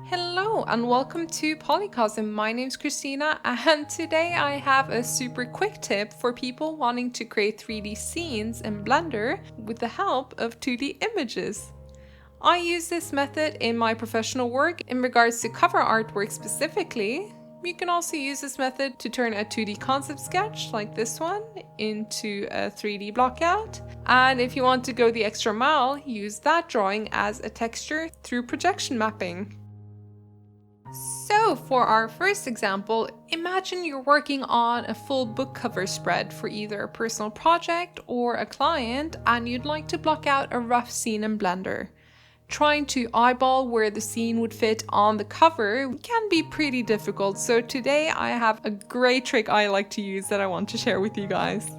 Hello and welcome to PolyCosm. My name's Christina and today I have a super quick tip for people wanting to create 3D scenes in Blender with the help of 2D images. I use this method in my professional work in regards to cover artwork specifically. You can also use this method to turn a 2D concept sketch like this one into a 3D blockout. And if you want to go the extra mile, use that drawing as a texture through projection mapping. So for our first example, imagine you're working on a full book cover spread for either a personal project or a client and you'd like to block out a rough scene in Blender. Trying to eyeball where the scene would fit on the cover can be pretty difficult, so today I have a great trick I like to use that I want to share with you guys.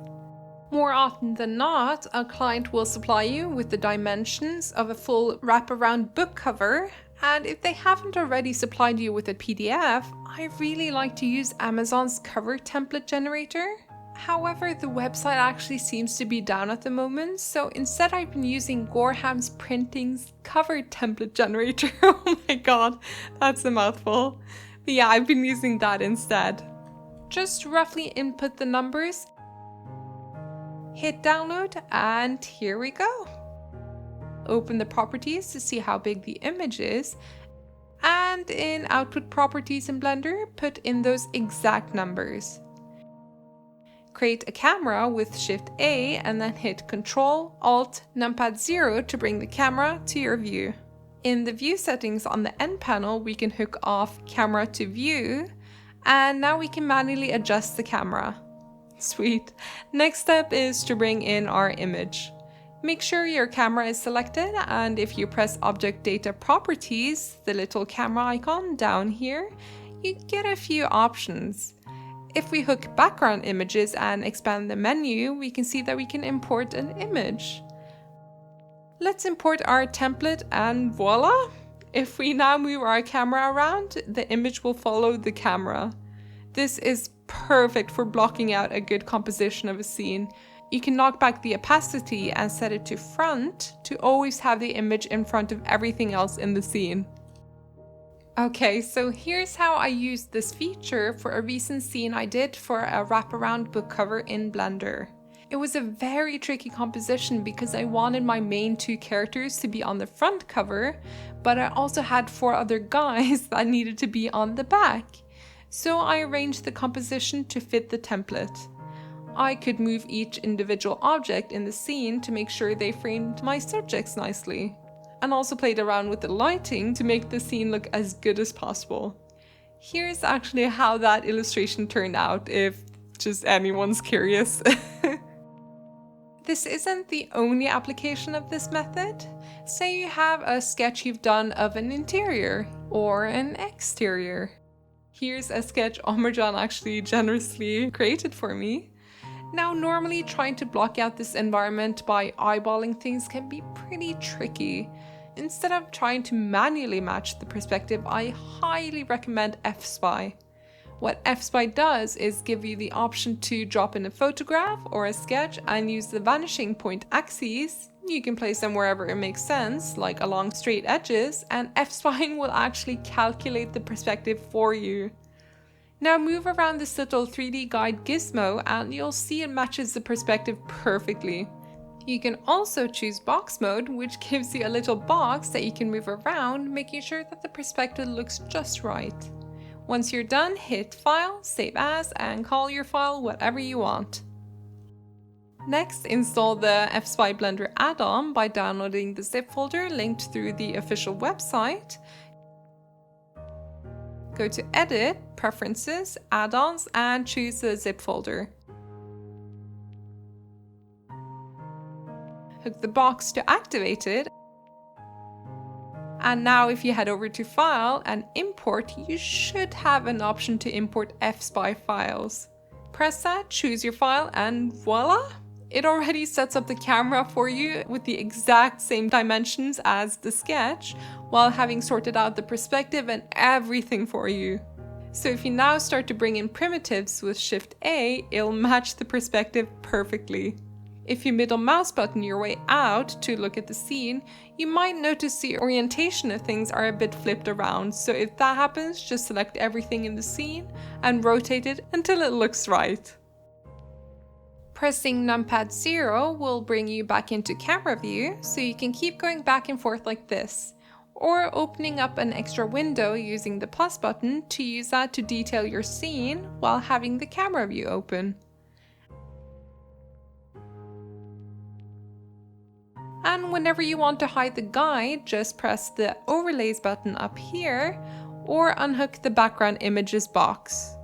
More often than not, a client will supply you with the dimensions of a full wraparound book cover, and if they haven't already supplied you with a PDF, I really like to use Amazon's cover template generator. However, the website actually seems to be down at the moment, so instead I've been using Gorham's Printing's cover template generator. Oh my god, that's a mouthful. But yeah, I've been using that instead. Just roughly input the numbers, hit download, and here we go. Open the properties to see how big the image is, and in output properties in Blender, put in those exact numbers. Create a camera with Shift A and then hit Ctrl, Alt, Numpad 0 to bring the camera to your view. In the view settings on the end panel, we can hook off camera to view, and now we can manually adjust the camera. Sweet. Next step is to bring in our image. Make sure your camera is selected, and if you press Object Data Properties, the little camera icon down here, you get a few options. If we hook background images and expand the menu, we can see that we can import an image. Let's import our template and voila! If we now move our camera around, the image will follow the camera. This is perfect for blocking out a good composition of a scene. You can knock back the opacity and set it to front to always have the image in front of everything else in the scene. Okay, so here's how I used this feature for a recent scene I did for a wraparound book cover in Blender. It was a very tricky composition because I wanted my main two characters to be on the front cover, but I also had 4 other guys that needed to be on the back. So I arranged the composition to fit the template. I could move each individual object in the scene to make sure they framed my subjects nicely, and also played around with the lighting to make the scene look as good as possible. Here's actually how that illustration turned out, if just anyone's curious. This isn't the only application of this method. Say you have a sketch you've done of an interior or an exterior. Here's a sketch Omerjan actually generously created for me. Now, normally trying to block out this environment by eyeballing things can be pretty tricky. Instead of trying to manually match the perspective, I highly recommend fSpy. What fSpy does is give you the option to drop in a photograph or a sketch and use the vanishing point axes. You can place them wherever it makes sense, like along straight edges, and fSpy will actually calculate the perspective for you. Now move around this little 3D guide gizmo and you'll see it matches the perspective perfectly. You can also choose box mode, which gives you a little box that you can move around, making sure that the perspective looks just right. Once you're done, hit File, Save As, and call your file whatever you want. Next, install the fSpy Blender add-on by downloading the zip folder linked through the official website. Go to Edit, Preferences, Add-ons, and choose the zip folder. Hook the box to activate it. And now if you head over to File and Import, you should have an option to import fSpy files. Press that, choose your file, and voila! It already sets up the camera for you with the exact same dimensions as the sketch, while having sorted out the perspective and everything for you. So if you now start to bring in primitives with Shift A, it'll match the perspective perfectly. If you middle mouse button your way out to look at the scene, you might notice the orientation of things are a bit flipped around, so if that happens, just select everything in the scene and rotate it until it looks right. Pressing numpad 0 will bring you back into camera view, so you can keep going back and forth like this, or opening up an extra window using the plus button to use that to detail your scene while having the camera view open. And whenever you want to hide the guide, just press the overlays button up here or unhook the background images box.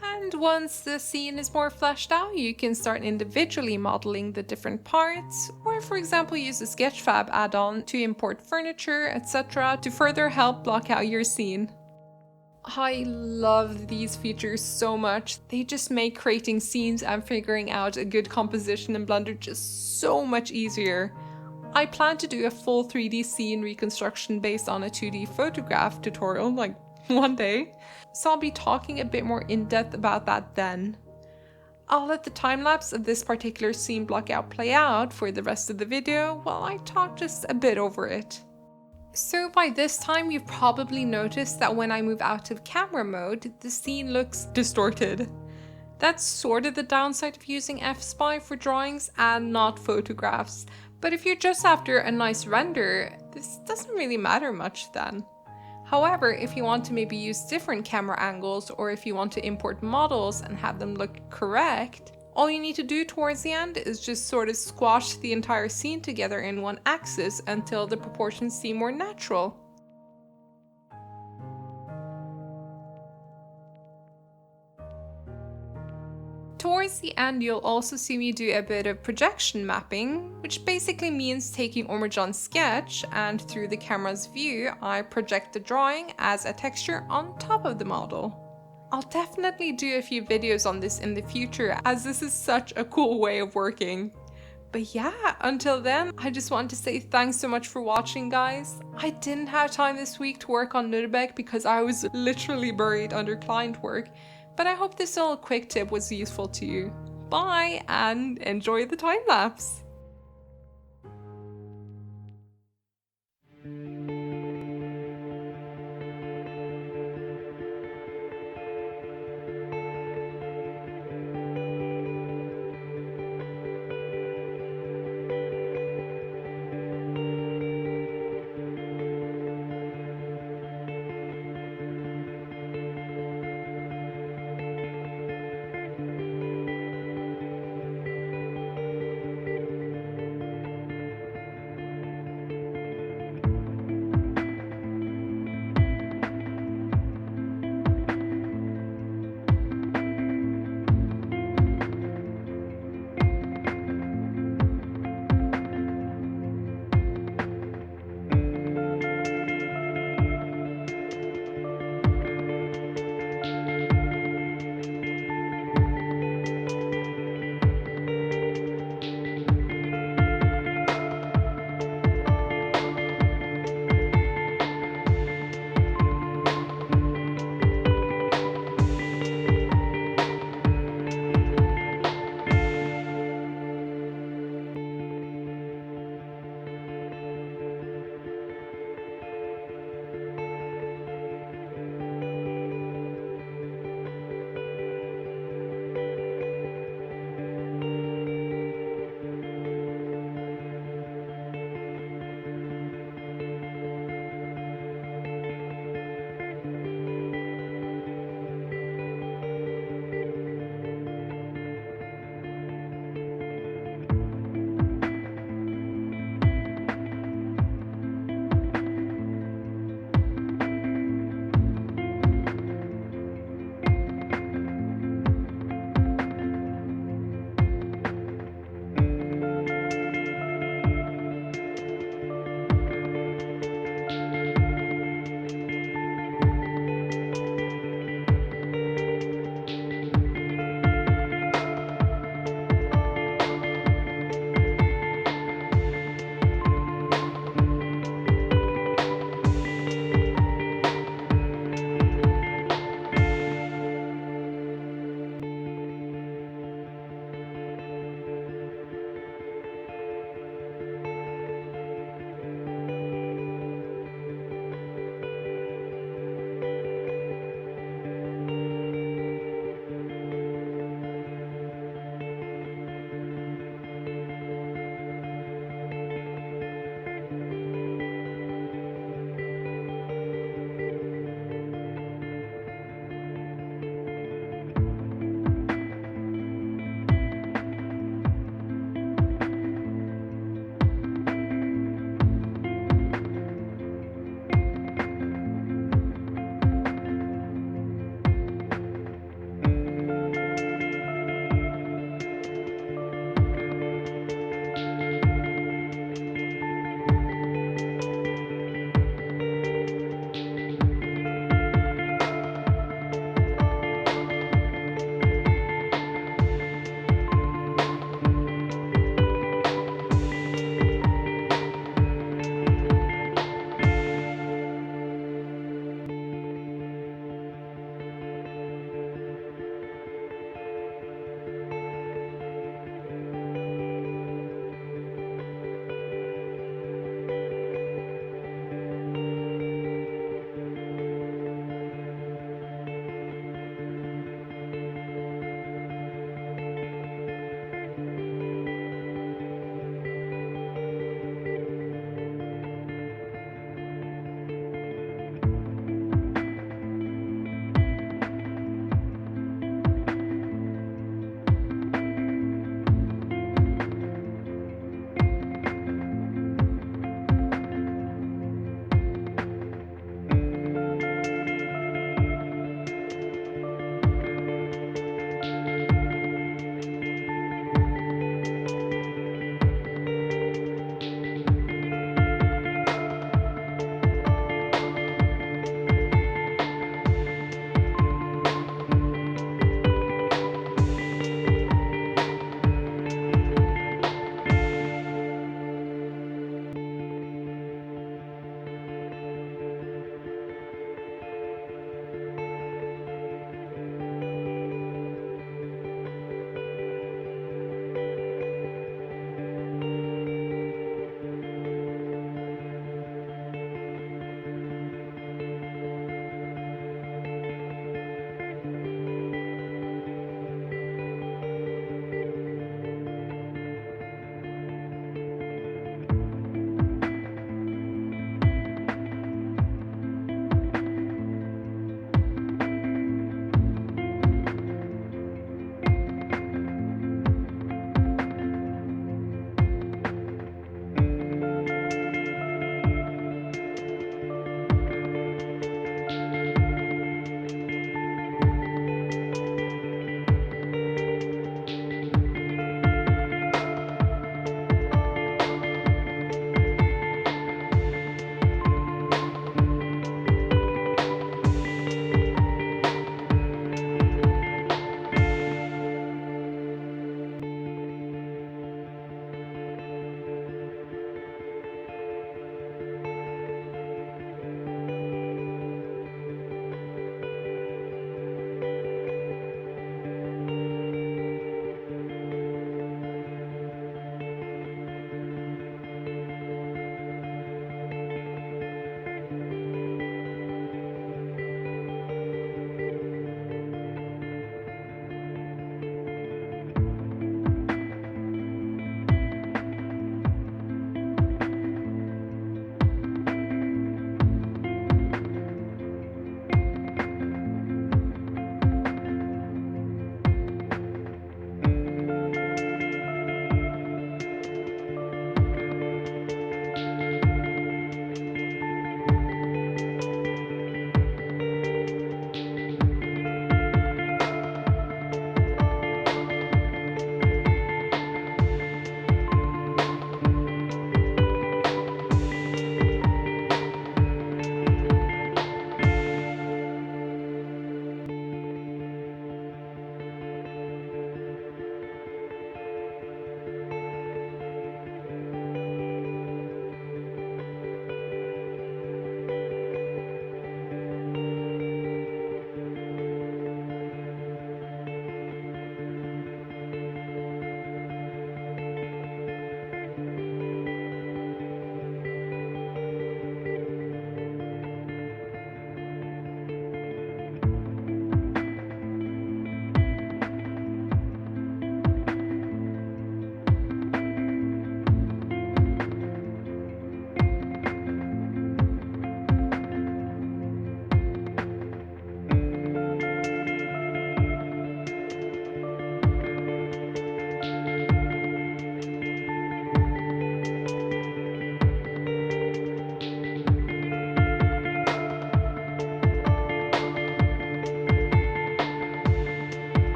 And once the scene is more fleshed out, you can start individually modeling the different parts, or for example use the Sketchfab add-on to import furniture, etc. to further help block out your scene. I love these features so much. They just make creating scenes and figuring out a good composition in Blender just so much easier. I plan to do a full 3D scene reconstruction based on a 2D photograph tutorial like one day, so I'll be talking a bit more in depth about that then. I'll let the time lapse of this particular scene blockout play out for the rest of the video while I talk just a bit over it. So by this time you've probably noticed that when I move out of camera mode, the scene looks distorted. That's sort of the downside of using fSpy for drawings and not photographs, but if you're just after a nice render, this doesn't really matter much then. However, if you want to maybe use different camera angles, or if you want to import models and have them look correct, all you need to do towards the end is just sort of squash the entire scene together in one axis until the proportions seem more natural. Towards the end, you'll also see me do a bit of projection mapping, which basically means taking Ormajon's sketch and through the camera's view, I project the drawing as a texture on top of the model. I'll definitely do a few videos on this in the future, as this is such a cool way of working. But yeah, until then, I just want to say thanks so much for watching, guys. I didn't have time this week to work on Nurbek because I was literally buried under client work, but I hope this little quick tip was useful to you. Bye, and enjoy the time lapse!